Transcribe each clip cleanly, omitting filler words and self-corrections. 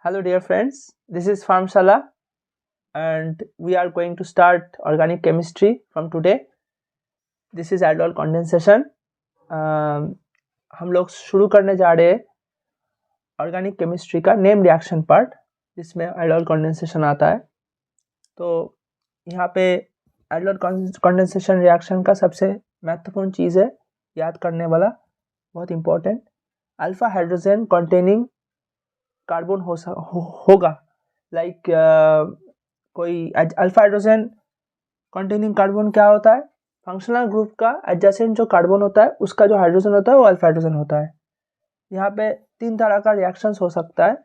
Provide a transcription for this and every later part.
Hello dear friends, this is Farmshala and we are going to start organic chemistry from today. This is aldol condensation. हम लोग शुरू करने जा रहे हैं ऑर्गेनिक केमिस्ट्री का नेम रिएक्शन पार्ट, जिसमें aldol condensation आता है। तो यहाँ पे aldol condensation रिएक्शन का सबसे महत्वपूर्ण चीज़ है याद करने वाला, बहुत important, alpha hydrogen containing carbon होगा। लाइक कोई अल्फा हाइड्रोजन कंटेनिंग कार्बन क्या होता है? फंक्शनल ग्रुप का एडजेसेंट जो कार्बन होता है उसका जो हाइड्रोजन होता है वो अल्फा हाइड्रोजन होता है। यहाँ पे 3 तरह का रिएक्शंस हो सकता है।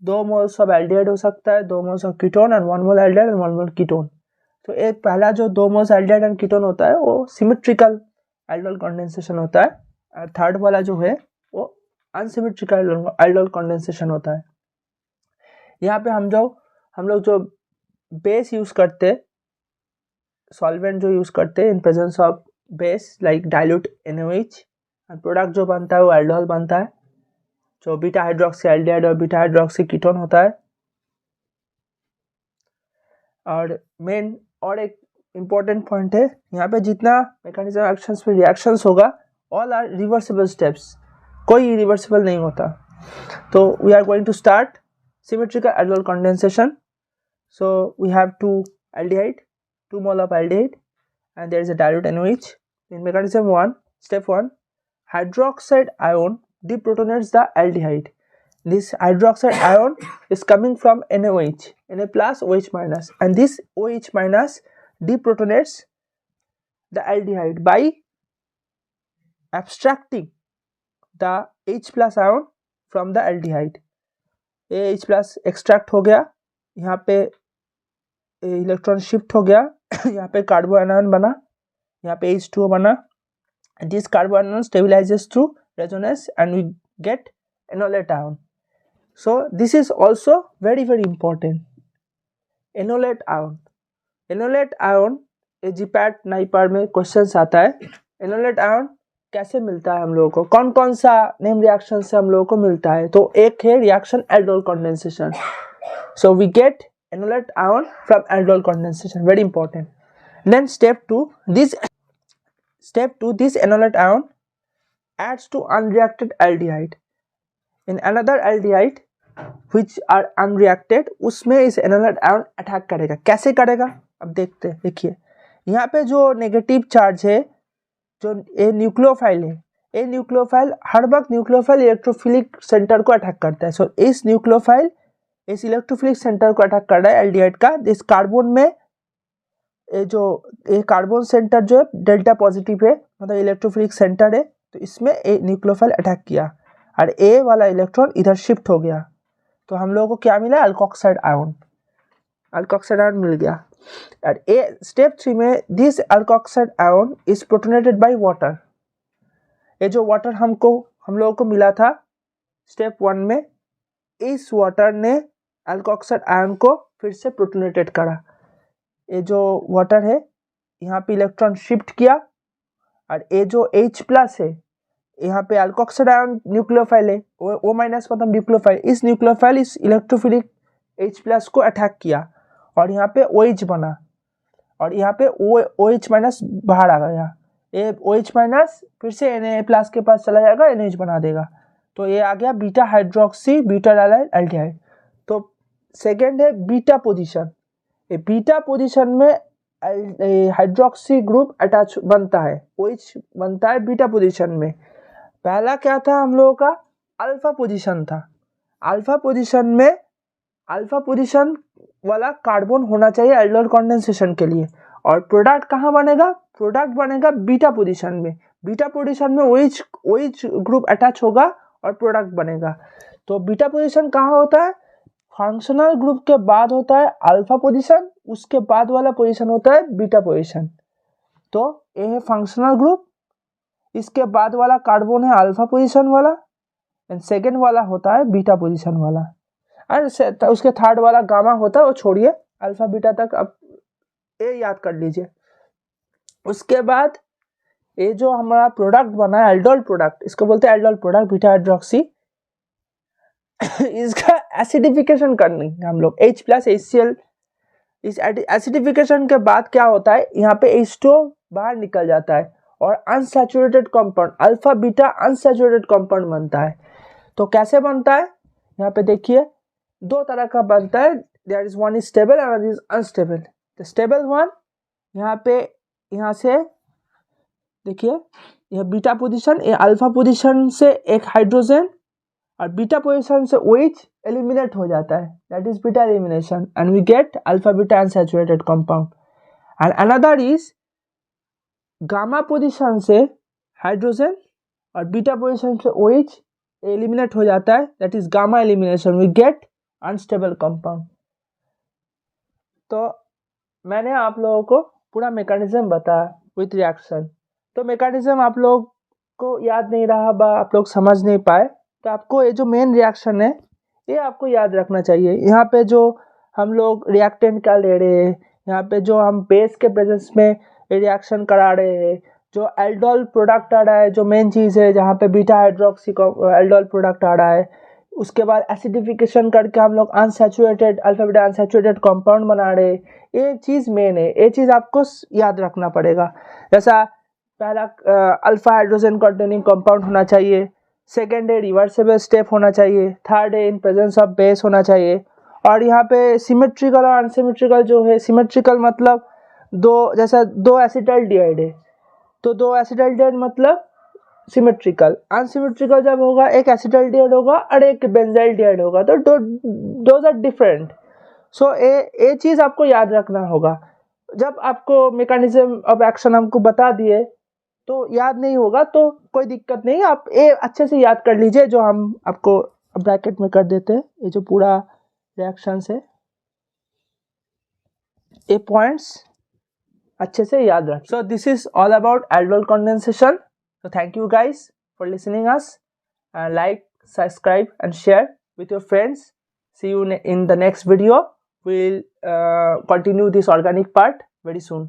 2 मोल्स ऑफ एल्डिहाइड हो सकता है, 2 moles of ketone and 1 mole aldehyde and 1 mole ketone. तो एक पहला जो 2 मोल्स एल्डिहाइड एंड कीटोन होता है वो सिमेट्रिकल एल्डिहाइड कंडेंसेशन होता है, और थर्ड वाला जो है वो अनसिमेट्रिकल एल्डिहाइड कंडेंसेशन होता है। यहाँ पे हम लोग जो बेस यूज करते, सॉल्वेंट जो यूज करते in presence of base like dilute NaOH, और प्रोडक्ट जो बनता है वो एल्डोहल बनता है, जो बीटा हाइड्रोक्सी एल्डिहाइड और बीटा हाइड्रोक्सी कीटोन होता है। और मेन और एक इम्पोर्टेंट पॉइंट है, यहाँ पे जितना मैकेनिज्म एक्शंस पे रिएक्शंस होगा ऑल आर रिवर्सिबल स्टेप्स, कोई रिवर्सिबल नहीं होता। तो we are going to start symmetrical aldol condensation. So we have 2 aldehyde, 2 mole of aldehyde, and there is a dilute NaOH. In mechanism 1, step 1, hydroxide ion deprotonates the aldehyde. This hydroxide ion is coming from NaOH, Na plus OH minus, and this OH minus deprotonates the aldehyde by abstracting the H plus ion from the aldehyde. H plus extract हो गया, यहाँ पे electron shift हो गया, यहाँ पे कार्बो ion बना, यहाँ पे H2O बना, this carbo ion stabilises through resonance and we get enolate ion. So this is also very important. Enolate ion GPAT NIPER में क्वेश्चन आता है। एनोलेट आयन कैसे मिलता है हम लोगों को, कौन कौन सा नेम रिएक्शन से हम लोगों को मिलता है? तो एक है reaction aldol condensation. So we get enolate ion from aldol condensation, very important. Then step two, this enolate ion adds to unreacted aldehyde in another aldehyde which are unreacted, उसमें इस एनोलेट आयन अटैक करेगा। कैसे करेगा अब देखते हैं। देखिए यहाँ पे जो नेगेटिव चार्ज है, जो ए न्यूक्लियोफाइल है, ए न्यूक्लियोफाइल हर वक्त न्यूक्लियोफाइल इलेक्ट्रोफिलिक सेंटर को अटैक करता है। सो इस न्यूक्लियोफाइल इस इलेक्ट्रोफिलिक सेंटर को अटैक कर रहा है एल्डिहाइड का। इस कार्बन में ये कार्बन सेंटर जो है डेल्टा पॉजिटिव है, मतलब इलेक्ट्रोफिलिक सेंटर है, तो इसमें ए न्यूक्लियोफाइल अटैक किया और ए वाला इलेक्ट्रॉन इधर शिफ्ट हो गया। तो हम लोगों को क्या मिला? अल्कोक्साइड आयन मिल गया। और स्टेप 3 में this alkoxide ion is protonated by water. ये जो वाटर हम लोगों को मिला था स्टेप 1 में, इस वाटर ने अल्कोक्साइड आयन को फिर से प्रोटोनेटेड करा। ये जो वाटर है यहाँ पे इलेक्ट्रॉन शिफ्ट किया, और ये जो H प्लस है यहाँ पे अल्कोक्साइड आयन न्यूक्लियोफाइल है, O माइनस मतलब न्यूक्लियोफाइल, इस न्यूक्लियोफाइल इस इलेक्ट्रोफिलिक H प्लस को अटैक किया और यहाँ पे OH बना, और यहाँ पे OH माइनस बाहर आ गया। ये OH माइनस फिर से Na प्लस के पास चला जाएगा, NH बना देगा। तो ये आ गया बीटा हाइड्रोक्सी ब्यूटाडाइल एल्डिहाइड। तो सेकेंड है बीटा पोजीशन। ये बीटा पोजीशन में हाइड्रोक्सी ग्रुप अटैच बनता है, OH बनता है बीटा पोजीशन में। पहला क्या था हम लोगों का? अल्फा पोजीशन था। अल्फा पोजीशन वाला कार्बन होना चाहिए एल्डोल कंडेंसेशन के लिए। और प्रोडक्ट कहाँ बनेगा? प्रोडक्ट बनेगा बीटा पोजीशन में। बीटा पोजीशन में OH ग्रुप अटैच होगा और प्रोडक्ट बनेगा। तो बीटा पोजीशन कहाँ होता है? फंक्शनल ग्रुप के बाद होता है अल्फा पोजीशन, उसके बाद वाला पोजीशन होता है बीटा पोजीशन। तो ये है फंक्शनल ग्रुप, इसके बाद वाला कार्बन है अल्फा पोजीशन वाला, एंड सेकेंड वाला होता है बीटा पोजीशन वाला, और उसके थर्ड वाला गामा होता है, वो छोड़िए अल्फा बीटा तक अब ये याद कर लीजिए। उसके बाद ये जो हमारा प्रोडक्ट बना है एल्डोल प्रोडक्ट, इसको बोलते हैं एल्डोल प्रोडक्ट बीटा हाइड्रोक्सी। इसका एसिडिफिकेशन करेंगे हम लोग H+HCl। इस एसिडिफिकेशन के बाद क्या होता है, यहाँ पे H2 बाहर निकल जाता है और unsaturated compound alpha beta unsaturated compound बनता है। तो कैसे बनता है, यहाँ पे देखिए दो तरह का बनता है, there is one is stable and is unstable. The stable one, यहाँ पे यहाँ से देखिए यह बीटा पोजीशन, ये अल्फा पोजीशन से एक हाइड्रोजन और बीटा पोजीशन से OH एलिमिनेट हो जाता है, that is beta elimination and we get alpha beta unsaturated compound. And another is gamma position से हाइड्रोजन और बीटा पोजीशन से OH एलिमिनेट हो जाता है, that is gamma elimination, we get unstable compound. तो मैंने आप लोगों को पूरा मैकेनिज्म बताया विथ रिएक्शन। तो मैकेनिज्म आप लोग को याद नहीं रहा बा, आप लोग समझ नहीं पाए, तो आपको ये जो मेन रिएक्शन है ये आपको याद रखना चाहिए। यहाँ पे जो हम लोग रिएक्टेंट क्या ले रहे हैं, यहाँ पे जो हम बेस के प्रेजेंस में रिएक्शन करा रहे हैं, जो एल्डोल प्रोडक्ट आ रहा है, जो मेन चीज़ है जहाँ पे बीटा हाइड्रोक्सी एल्डोल प्रोडक्ट आ रहा है, उसके बाद एसिडिफिकेशन करके हम लोग unsaturated alpha beta unsaturated compound बना रहे हैं, ये चीज़ मेन है, ये चीज़ आपको याद रखना पड़ेगा। जैसा पहला अल्फा हाइड्रोजन कंटेनिंग कंपाउंड होना चाहिए, सेकेंड है रिवर्सेबल स्टेप होना चाहिए, थर्ड है इन प्रेजेंस ऑफ बेस होना चाहिए, और यहाँ पे सिमेट्रिकल और अनसिमेट्रिकल जो है, सिमेट्रिकल मतलब जैसा दो एसिटाल्डिहाइड है तो दो एसिटाल्डिहाइड मतलब सिमेट्रिकल, अनसिमेट्रिकल जब होगा एक एसिटाल्डिहाइड होगा और एक बेंजाइल्डिहाइड होगा, तो दोज आर डिफरेंट। सो ये चीज़ आपको याद रखना होगा। जब आपको मैकेनिज्म ऑफ एक्शन हमको बता दिए तो याद नहीं होगा तो कोई दिक्कत नहीं, आप ये अच्छे से याद कर लीजिए, जो हम आपको ब्रैकेट में कर देते हैं, ये जो पूरा रिएक्शन है ये पॉइंट्स अच्छे से याद रख। सो this is all about aldol condensation. So thank you guys for listening us, and like, subscribe and share with your friends. See you in the next video. We'll continue this organic part very soon.